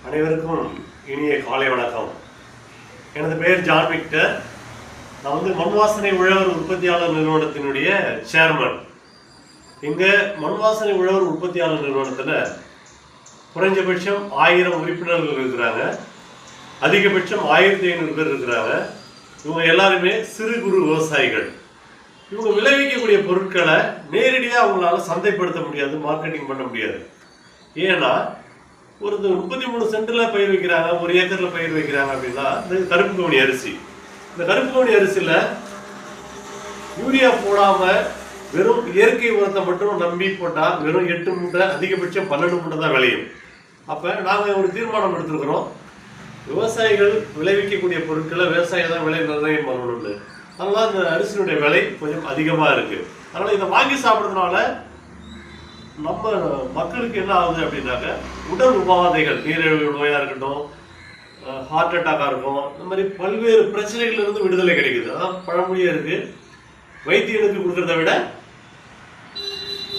அனைவருக்கும் இனிய காலை வணக்கம். எனது பெயர் ஜான் விக்டர். நான் மண்வாசனை உழவர் உற்பத்தியாளர் நிறுவனத்தினுடைய சேர்மன். இங்கே மண்வாசனை உழவர் உற்பத்தியாளர் நிறுவனத்தில் குறைஞ்சபட்சம் 1000 உறுப்பினர்கள் இருக்கிறாங்க, அதிகபட்சம் 1500 பேர் இருக்கிறாங்க. இவங்க எல்லாருமே சிறு குறு விவசாயிகள். இவங்க விளைவிக்கக்கூடிய பொருட்களை நேரடியாக அவங்களால சந்தைப்படுத்த முடியாது, மார்க்கெட்டிங் பண்ண முடியாது. ஏன்னா ஒரு 33 சென்டில் பயிர் வைக்கிறாங்க, 1 ஏக்கரில் பயிர் வைக்கிறாங்க அப்படின்னா இந்த கருப்பு கவுனி அரிசி, இந்த கருப்பு கவுனி அரிசியில் யூரியா போடாமல் வெறும் இயற்கை உரத்தை மட்டும் நம்பி போட்டால் வெறும் 8 மூட்டை, அதிகபட்சம் 12 மூட்டை தான் விளையும். அப்போ நாங்கள் ஒரு தீர்மானம் எடுத்துருக்குறோம், விவசாயிகள் விளைவிக்கக்கூடிய பொருட்களை விவசாயம் தான் விலை நிர்ணயம் பண்ணணும்னு. அதனால இந்த அரிசியினுடைய விலை கொஞ்சம் அதிகமாக இருக்குது. அதனால் இதை வாங்கி சாப்பிட்றதுனால நம்ம மக்களுக்கு என்ன ஆகுது அப்படின்னாக்க உடல் உபாதைகள், நீரிழிவு நோயாக இருக்கட்டும், ஹார்ட் அட்டாக்காக இருக்கும், இந்த மாதிரி பல்வேறு பிரச்சனைகள்லேருந்து விடுதலை கிடைக்குது. அதான் பழமொழியாக இருக்குது, வைத்தியனுக்கு கொடுக்குறத விட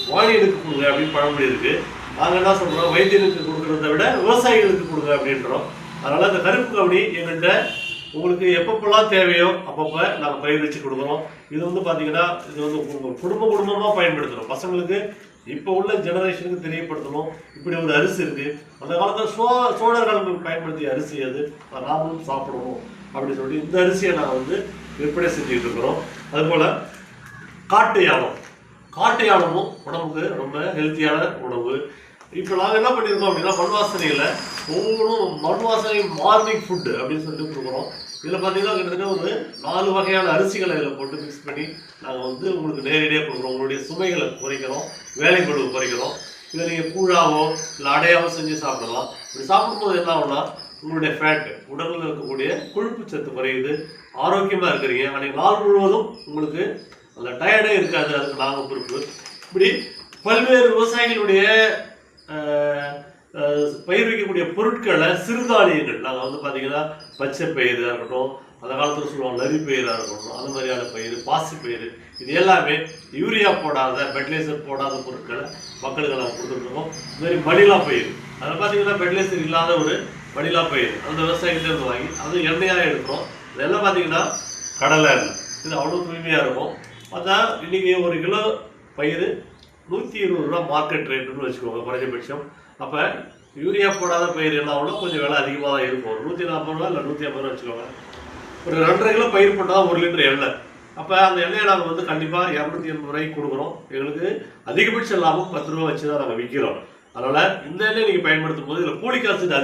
வாணியனுக்கு கொடுங்க அப்படின்னு பழமொழி இருக்குது. நாங்கள் என்ன சொல்கிறோம், வைத்தியனுக்கு கொடுக்குறத விட விவசாயிகளுக்கு கொடுங்க அப்படின்றோம். அதனால் இந்த கருப்பு கவுனி எங்கள்கிட்ட உங்களுக்கு எப்பப்பெல்லாம் தேவையோ அப்பப்போ நாங்கள் பயிர் வச்சு கொடுக்குறோம். இது பார்த்தீங்கன்னா இது குடும்பமாக பயன்படுத்துகிறோம். பசங்களுக்கு இப்போ உள்ள ஜெனரேஷனுக்கு தெரியப்படுத்தணும், இப்படி ஒரு அரிசி இருக்குது, அந்த காலத்தில் சோழர்கள் பயன்படுத்திய அரிசி அது, நாமளும் சாப்பிடணும் அப்படின்னு சொல்லி இந்த அரிசியை நாங்கள் விற்பனை செஞ்சுக்கிட்டு இருக்கிறோம். அதுபோல் காட்டு யானமும் உடம்புக்கு ரொம்ப ஹெல்த்தியான உணவு. இப்போ நாங்கள் என்ன பண்ணியிருக்கோம் அப்படின்னா, மண்வாசனையில் ஒவ்வொன்றும் மண்வாசனை மார்னிங் ஃபுட்டு அப்படின்னு சொல்லிட்டு கொடுக்குறோம். இதில் பார்த்தீங்கன்னா கிட்டத்தட்ட ஒரு 4 வகையான அரிசிகளை இதில் போட்டு மிக்ஸ் பண்ணி நாங்கள் உங்களுக்கு நேரடியாக கொடுக்குறோம். உங்களுடைய சுமைகளை குறைக்கிறோம், வேலைப்பளுவை குறைக்கிறோம். இதை நீங்கள் கூழாவோ இல்லை அடையாவோ செஞ்சு சாப்பிடலாம். இப்படி சாப்பிடும்போது என்ன ஆகும்னா உங்களுடைய ஃபேட்டு, உடலில் இருக்கக்கூடிய கொழுப்பு சத்து குறையுது, ஆரோக்கியமாக இருக்கிறீங்க. அன்றைக்கி நாள் முழுவதும் உங்களுக்கு அந்த டயர்டே இருக்காது. அதுக்கு நாங்கள் பொறுப்பு. இப்படி பல்வேறு விவசாயிகளுடைய பயிர் வைக்கக்கூடிய பொருட்களை சிறுதானியங்கள் நாங்கள் பார்த்தீங்கன்னா பச்சை பயிராக இருக்கட்டும், அந்த காலத்தில் சொல்லுவாங்க நரி பயிராக இருக்கட்டும், அந்த மாதிரியான பயிர், பாசி பயிர், இது எல்லாமே யூரியா போடாத, ஃபெர்டிலைசர் போடாத பொருட்களை மக்களுக்கு நாங்கள் கொடுத்துருக்கோம். இது மாதிரி மணிலா பயிர், அதில் பார்த்தீங்கன்னா ஃபெர்டிலைசர் இல்லாத ஒரு மணிலா பயிர் அந்த விவசாயிகிட்டேருந்து வாங்கி அது எண்ணெயாக எடுக்கிறோம். இதெல்லாம் பார்த்தீங்கன்னா கடலை எண்ணெய், இது அவ்வளோ தூய்மையாக இருக்கும். அதான் இன்றைக்கி 1 கிலோ பயிர் 120 ரூபா மார்க்கெட் ரேட்டுன்னு வச்சுக்கோங்க குறைஞ்சபட்சம். அப்போ யூரியா போடாத பயிர் என்ன ஆகும்னா கொஞ்சம் விலை அதிகமாக தான் இருக்கும். 140 ரூபா இல்லை 150 ரூபா வச்சுக்கோங்க. ஒரு 2.5 கிலோ பயிர் போட்டால் 1 லிட்டர் எண்ணெய். அப்போ அந்த எண்ணெயை நாங்கள் கண்டிப்பாக 280 ரூபாய்க்கு கொடுக்குறோம். எங்களுக்கு அதிகபட்ச லாபம் 10 ரூபா வச்சு தான் நாங்கள் விற்கிறோம். அதனால் இந்த எண்ணெய் நீங்கள் பயன்படுத்தும் போது இதில் போலிக் ஆசிட்